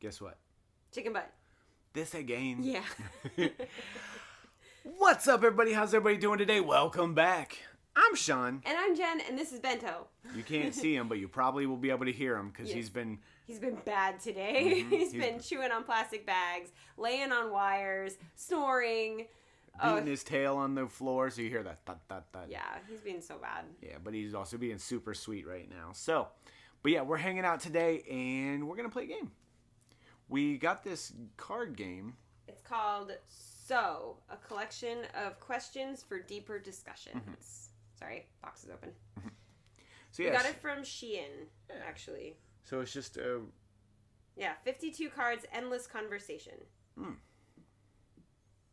Guess what? Chicken butt. This again. Yeah. What's up, everybody? How's everybody doing today? Welcome back. I'm Sean. And I'm Jen, and this is Bento. You can't see him, but you probably will be able to hear him because Yes. he's been... He's been bad today. Mhm. He's been chewing on plastic bags, laying on wires, snoring. beating his tail on the floor, so you hear that thud, thud, thud. Yeah, he's being so bad. Yeah, but he's also being super sweet right now. So, but yeah, we're hanging out today, and we're going to play a game. We got this card game. It's called So, a collection of questions for deeper discussions. Sorry, box is open. So We yeah, got it from Shein, actually. so it's just Yeah, 52 cards, endless conversation.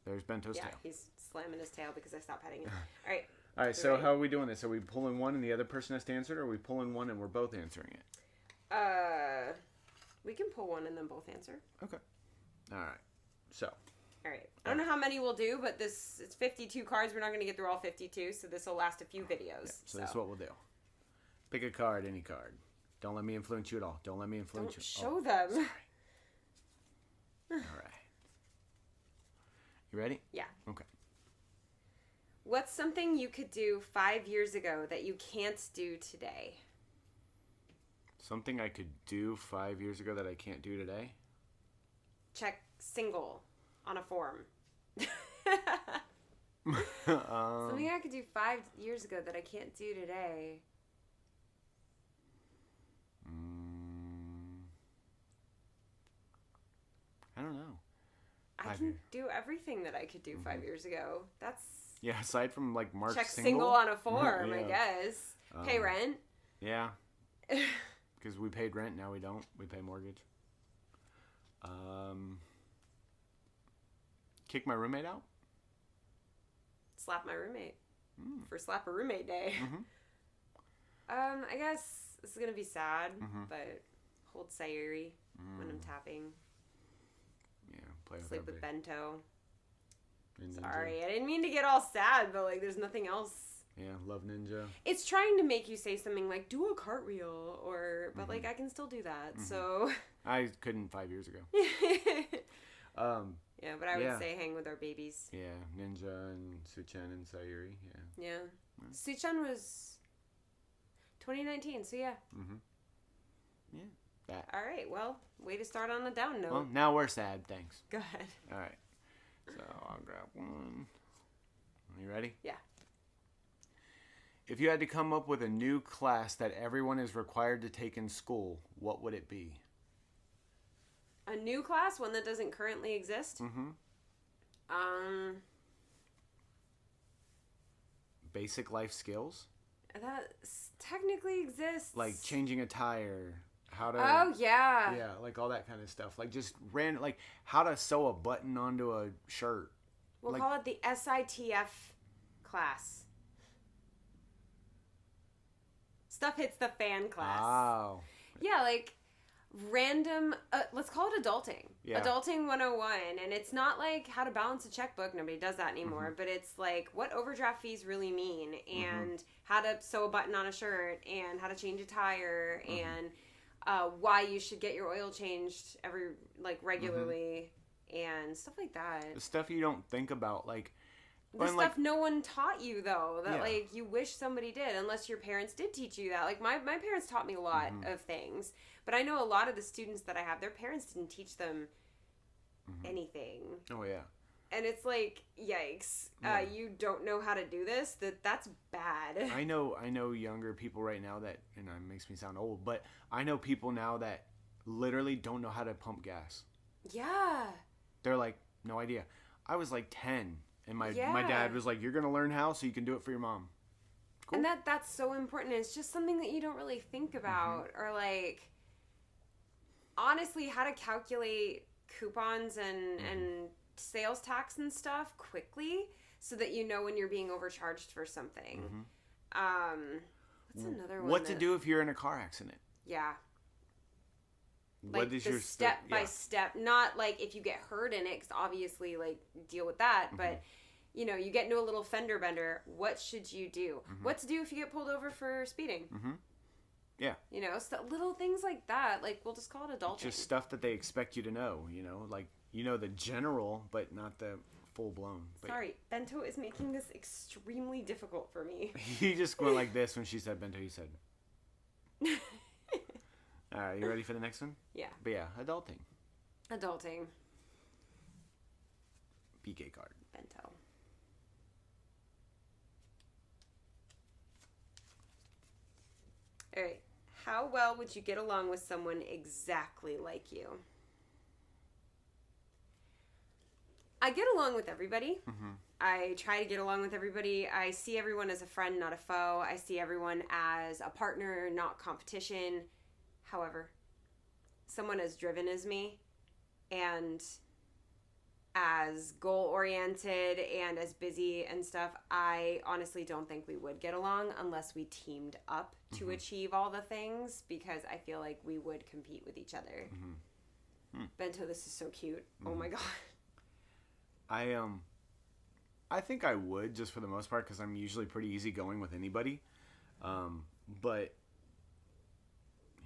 there's Bento's Yeah, tail. he's slamming his tail because I stopped petting him. All right. All right, You so ready? how are we doing this? Are we pulling one and the other person has to answer it, or are we pulling one and we're both answering it? We can pull one and then both answer. Okay. All right. So, All right. I don't know how many we'll do, but it's 52 cards. We're not going to get through all 52, so this will last a few videos. so that's what we'll do. Pick a card, any card. Don't let me influence you at all. Don't let me influence Don't you. show them. Sorry. All right. You ready? Yeah. Okay. What's something you could do 5 years ago that you can't do today? Something I could do 5 years ago that I can't do today? Check single on a form. Something I could do 5 years ago that I can't do today. I don't know. I can do everything that I could do 5 years ago. That's Yeah, aside from like Mark check single. single on a form, I Yeah. guess. Pay rent. Yeah. Because we paid rent, now we don't. We pay mortgage. Kick my roommate out? Slap my roommate for slap a roommate day. I guess this is gonna be sad, but hold Sayuri when I'm tapping. Yeah, play with Sleep our with big- Bento. Ninja. Sorry, I didn't mean to get all sad, but like there's nothing else. Yeah, love Ninja. It's trying to make you say something like do a cartwheel but like I can still do that. So I couldn't 5 years ago. yeah, but I would Yeah. say hang with our babies. Yeah, Ninja and Suchen and Sayuri. Yeah. Yeah. Suchan was 2019, so yeah. Yeah. That. All right, well, way to start on a down note. Well, now we're sad. Thanks. Go ahead. All right. So I'll grab one. You ready? Yeah. If you had to come up with a new class that everyone is required to take in school, what would it be? A new class, one that doesn't currently exist. Basic life skills? That technically exists. Like changing a tire, how to... Oh yeah. Yeah, like all that kind of stuff. Like just like how to sew a button onto a shirt. We'll like- call it the SITF class. Stuff hits the fan class. Oh. Yeah, like random, let's call it adulting. Yeah. Adulting 101. And it's not like how to balance a checkbook. Nobody does that anymore. But it's like what overdraft fees really mean and how to sew a button on a shirt and how to change a tire and why you should get your oil changed regularly and stuff like that. The stuff you don't think about, like... The when, stuff no one taught you, though, that, Yeah. like, you wish somebody did, unless your parents did teach you that. Like, my parents taught me a lot of things, but I know a lot of the students that I have, their parents didn't teach them anything. Oh, yeah. And it's like, yikes, you don't know how to do this? That's bad. I know younger people right now that, and it makes me sound old, but I know people now that literally don't know how to pump gas. Yeah. They're like, no idea. I was like 10, and my Yeah. dad was like, you're going to learn how so you can do it for your mom. Cool. And that's so important. It's just something that you don't really think about. Or, like, honestly, how to calculate coupons and sales tax and stuff quickly so that you know when you're being overcharged for something. What's another one? What to do if you're in a car accident? Yeah. What Like is the your step by step, not like if you get hurt in it, because obviously, like, deal with that, but you know, you get into a little fender bender, what should you do? What to do if you get pulled over for speeding? Yeah. You know, so little things like that. Like, we'll just call it adulting. Just stuff that they expect you to know, you know? Like, you know the general, but not the full-blown. But Sorry, Bento is making this extremely difficult for me. he just went like this when she said bento, he said. All right, you ready for the next one? Yeah. But yeah, adulting. Adulting. PK card. Bento. All right. How well would you get along with someone exactly like you? I get along with everybody. Mm-hmm. I try to get along with everybody. I see everyone as a friend, not a foe. I see everyone as a partner, not competition. However, someone as driven as me and as goal-oriented and as busy and stuff, I honestly don't think we would get along unless we teamed up to achieve all the things, because I feel like we would compete with each other. Bento, this is so cute. Oh my god. I think I would, just for the most part, because I'm usually pretty easygoing with anybody. But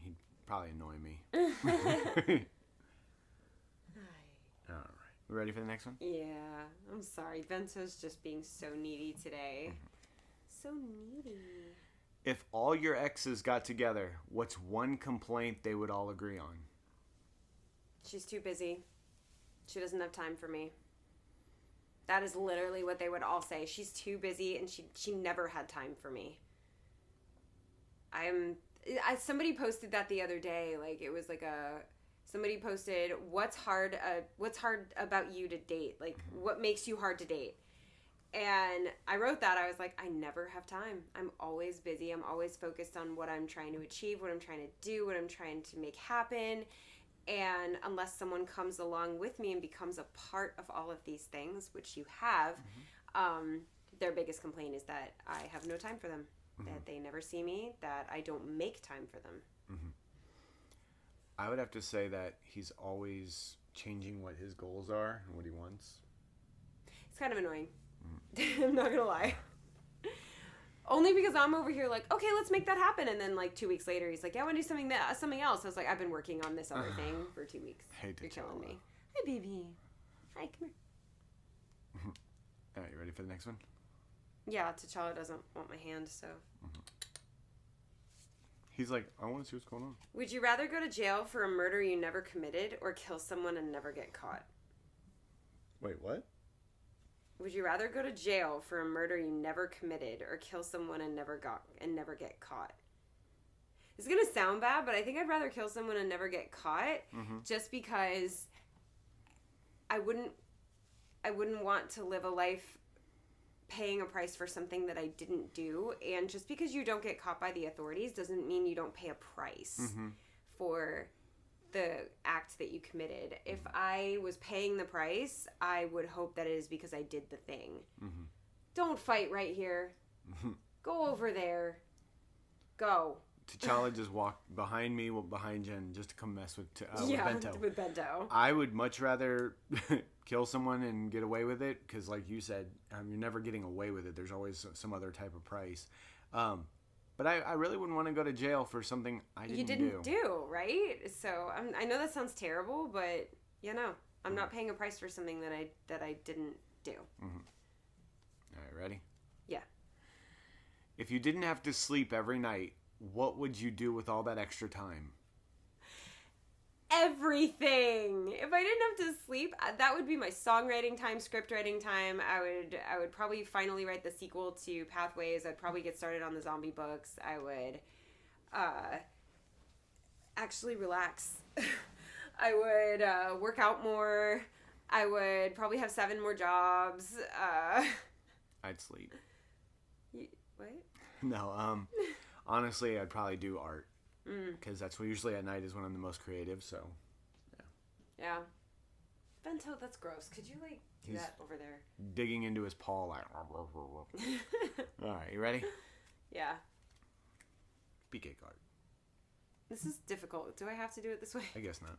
he'd probably annoy me. All right. We ready for the next one? Yeah, I'm sorry. Bento's just being so needy today. So needy. If all your exes got together, what's one complaint they would all agree on? She's too busy. She doesn't have time for me. That is literally what they would all say. She's too busy and she never had time for me. Somebody posted that the other day. Like, it was like somebody posted, what's hard about you to date? Like, what makes you hard to date? And I wrote that. I was like, I never have time. I'm always busy. I'm always focused on what I'm trying to achieve, what I'm trying to do, what I'm trying to make happen. And unless someone comes along with me and becomes a part of all of these things, which you have, their biggest complaint is that I have no time for them, that they never see me, that I don't make time for them. I would have to say that he's always changing what his goals are and what he wants. It's kind of annoying. I'm not gonna lie. Only because I'm over here like, okay, let's make that happen, and then like 2 weeks later, he's like, yeah, I want to do something else. I was like, I've been working on this other thing for 2 weeks. You're killing me. Hi, baby. Hi, come here. All right, you ready for the next one? Yeah, T'Challa doesn't want my hand, so. He's like, I want to see what's going on. Would you rather go to jail for a murder you never committed, or kill someone and never get caught? Wait, what? Would you rather go to jail for a murder you never committed, or kill someone and never get caught? It's gonna sound bad, but I think I'd rather kill someone and never get caught, just because I wouldn't want to live a life paying a price for something that I didn't do. And just because you don't get caught by the authorities doesn't mean you don't pay a price for the act that you committed. If I was paying the price, I would hope that it is because I did the thing. Don't fight right here. Go over there. Go. T'Challa just walked behind me, behind Jen, just to come mess with Bento. With Bento. I would much rather kill someone and get away with it, because like you said, you're never getting away with it. There's always some other type of price. But I really wouldn't want to go to jail for something I didn't do, right? So I know that sounds terrible, but I'm not paying a price for something that I didn't do. All right, ready? Yeah. If you didn't have to sleep every night, what would you do with all that extra time? Everything. If I didn't have to sleep, that would be my songwriting time, script writing time. I would probably finally write the sequel to Pathways. I'd probably get started on the zombie books. I would actually relax. I would work out more. I would probably have 7 more jobs. I'd sleep. What? No, honestly, I'd probably do art. Because that's usually at night is when I'm the most creative, so, yeah. Bento, that's gross. Could you, do that over there? Digging into his paw, like... All right, you ready? Yeah. PK card. This is difficult. Do I have to do it this way? I guess not.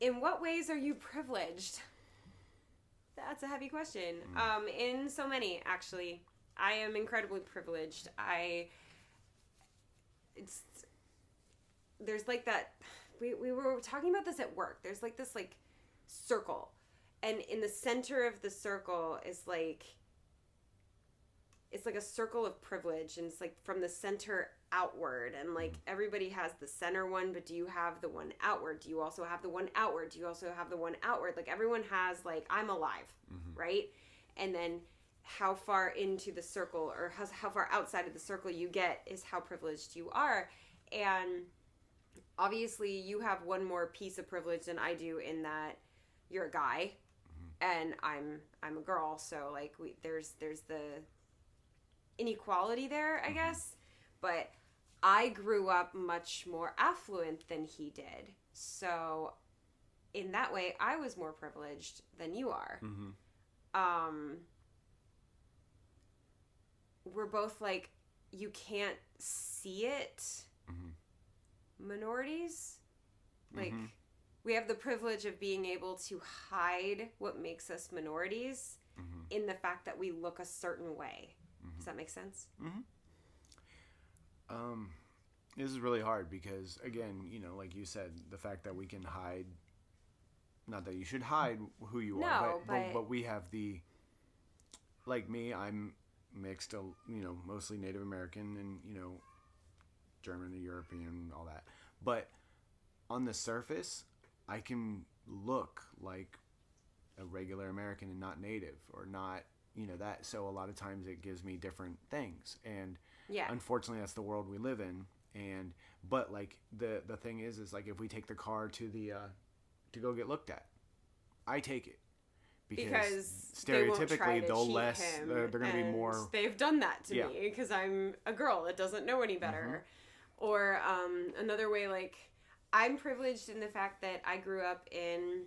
In what ways are you privileged? That's a heavy question. In so many, actually. I am incredibly privileged. it's there's like that. We were talking about this at work. There's like this like circle, and in the center of the circle is like it's like a circle of privilege, and it's like from the center outward, and like everybody has the center one, but do you have the one outward? Do you also have the one outward? Do you also have the one outward? Like everyone has like I'm alive, right? And then how far into the circle or how far outside of the circle you get is how privileged you are. And obviously you have one more piece of privilege than I do in that you're a guy and I'm a girl, so like there's the inequality there, I guess. But I grew up much more affluent than he did, so in that way I was more privileged than you are. We're both like, you can't see it minorities. Like we have the privilege of being able to hide what makes us minorities in the fact that we look a certain way. Does that make sense? This is really hard because, again, you know, like you said, the fact that we can hide, not that you should hide who you are, but we have the, like me, I'm mixed, you know, mostly Native American and, you know, German and European, all that. But on the surface, I can look like a regular American and not Native or not, you know, that. So a lot of times it gives me different things. And unfortunately, that's the world we live in. But like the thing is like if we take the car to to go get looked at, I take it. Because stereotypically they're going to be more. They've done that to me because I'm a girl that doesn't know any better. Or another way, like I'm privileged in the fact that I grew up in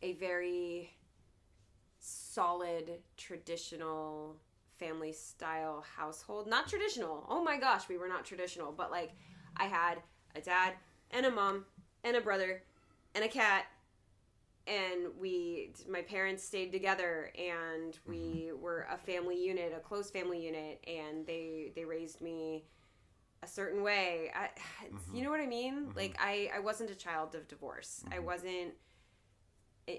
a very solid traditional family style household. Not traditional. Oh my gosh, we were not traditional, but like I had a dad and a mom and a brother and a cat. And my parents stayed together, and we were a family unit, a close family unit, and they raised me a certain way. You know what I mean? Like I wasn't a child of divorce.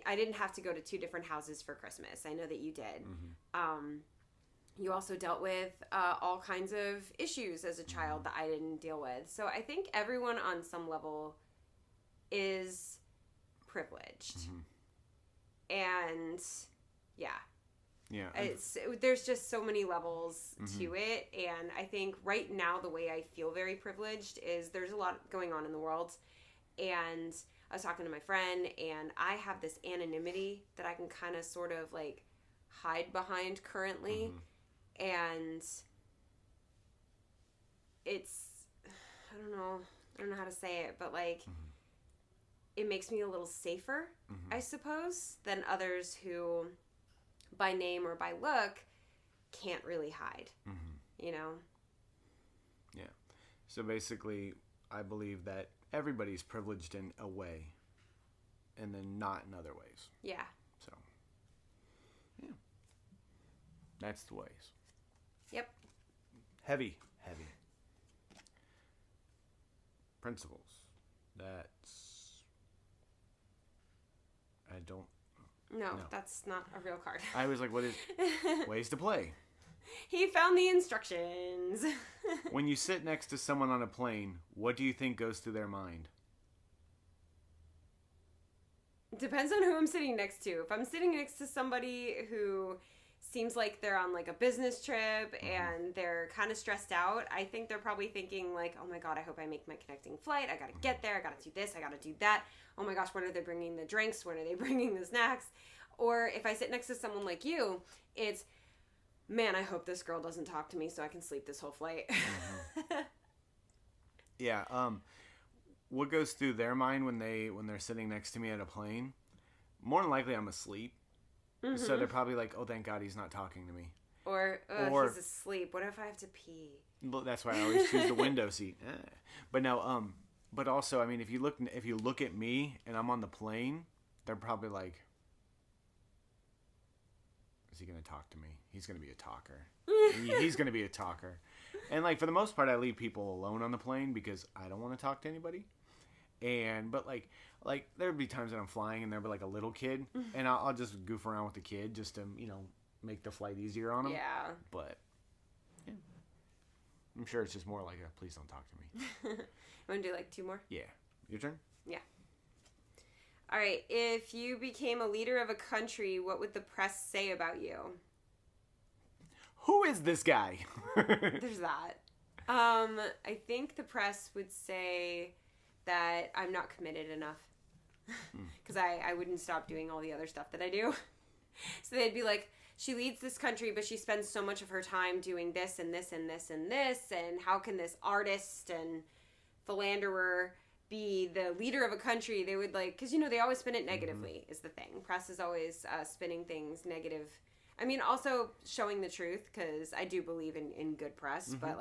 I didn't have to go to 2 different houses for Christmas. I know that you did. You also dealt with all kinds of issues as a child that I didn't deal with. So I think everyone on some level is privileged. And there's just so many levels to it. And I think right now the way I feel very privileged is there's a lot going on in the world. And I was talking to my friend, and I have this anonymity that I can kind of sort of like hide behind currently. And it's, I don't know how to say it, but like it makes me a little safer, I suppose, than others who by name or by look can't really hide, you know? Yeah. So basically, I believe that everybody's privileged in a way and then not in other ways. Yeah. So, yeah. That's the ways. Yep. Heavy. Principles. No, that's not a real card. I was like, what is ways to play? He found the instructions. When you sit next to someone on a plane, what do you think goes through their mind? Depends on who I'm sitting next to. If I'm sitting next to somebody who seems like they're on like a business trip and they're kind of stressed out, I think they're probably thinking like, oh my god, I hope I make my connecting flight. I gotta get there. I gotta do this. I gotta do that. Oh my gosh, when are they bringing the drinks? When are they bringing the snacks? Or if I sit next to someone like you, it's, man, I hope this girl doesn't talk to me so I can sleep this whole flight. Yeah. What goes through their mind when they're sitting next to me at a plane? More than likely, I'm asleep. So they're probably like, "Oh, thank God he's not talking to me." Or he's asleep. What if I have to pee? Well, that's why I always choose the window seat. But no, but also, I mean, if you look at me and I'm on the plane, they're probably like, "Is he gonna talk to me? He's gonna be a talker. He's gonna be a talker." And like for the most part, I leave people alone on the plane because I don't want to talk to anybody. But there'd be times that I'm flying and there'd be like a little kid, and I'll just goof around with the kid just to make the flight easier on him. Yeah. But yeah, I'm sure it's just more like a please don't talk to me. You want to do like 2 more? Yeah. Your turn. Yeah. All right. If you became a leader of a country, what would the press say about you? Who is this guy? There's that. I think the press would say that I'm not committed enough because I wouldn't stop doing all the other stuff that I do. So they'd be like, she leads this country, but she spends so much of her time doing this and this and this and this, and how can this artist and philanderer be the leader of a country? They would because they always spin it negatively is the thing. Press is always spinning things negative. I mean, also showing the truth, because I do believe in good press, but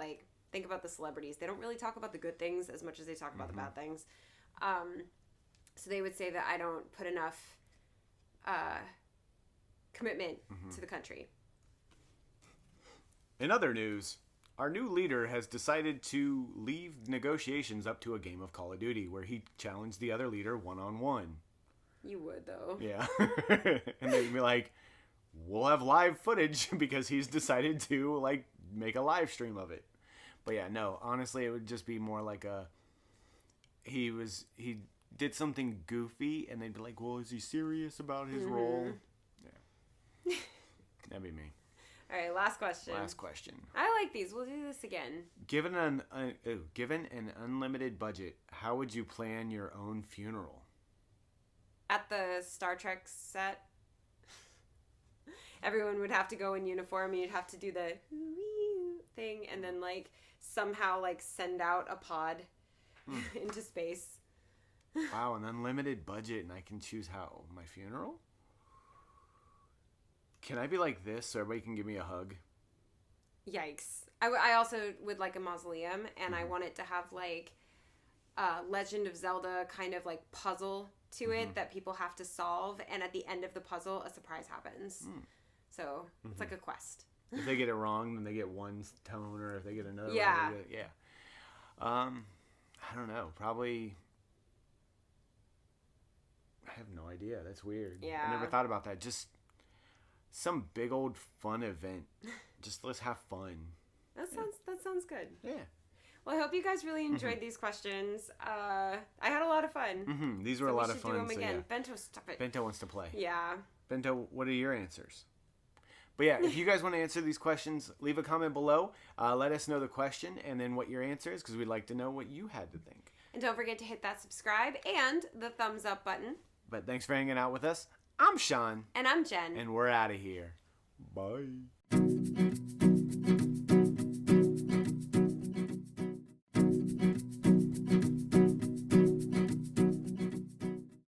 think about the celebrities. They don't really talk about the good things as much as they talk about the bad things. So they would say that I don't put enough commitment to the country. In other news, our new leader has decided to leave negotiations up to a game of Call of Duty where he challenged the other leader one-on-one. You would, though. Yeah. And they'd be like, we'll have live footage because he's decided to make a live stream of it. But yeah, no, honestly, it would just be more like he did something goofy and they'd be like, well, is he serious about his role? Yeah. That'd be me. All right, last question. I like these. We'll do this again. Given an unlimited budget, how would you plan your own funeral? At the Star Trek set, everyone would have to go in uniform and you'd have to do the thing and then somehow send out a pod into space. Wow, an unlimited budget and I can choose how? My funeral? Can I be like this so everybody can give me a hug? Yikes. I also would like a mausoleum, and I want it to have Legend of Zelda kind of puzzle to it that people have to solve, and at the end of the puzzle a surprise happens. So it's like a quest. If they get it wrong, then they get one tone, or if they get another yeah. one, I don't know. Probably I have no idea. That's weird. Yeah. I never thought about that. Just some big old fun event. Just let's have fun. That sounds good. Yeah. Well, I hope you guys really enjoyed these questions. I had a lot of fun. These were a lot of fun. We should do them again. Yeah. Bento, stop it. Bento wants to play. Yeah. Bento, what are your answers? But yeah, if you guys want to answer these questions, leave a comment below. Let us know the question and then what your answer is, because we'd like to know what you had to think. And don't forget to hit that subscribe and the thumbs up button. But thanks for hanging out with us. I'm Sean. And I'm Jen. And we're out of here. Bye.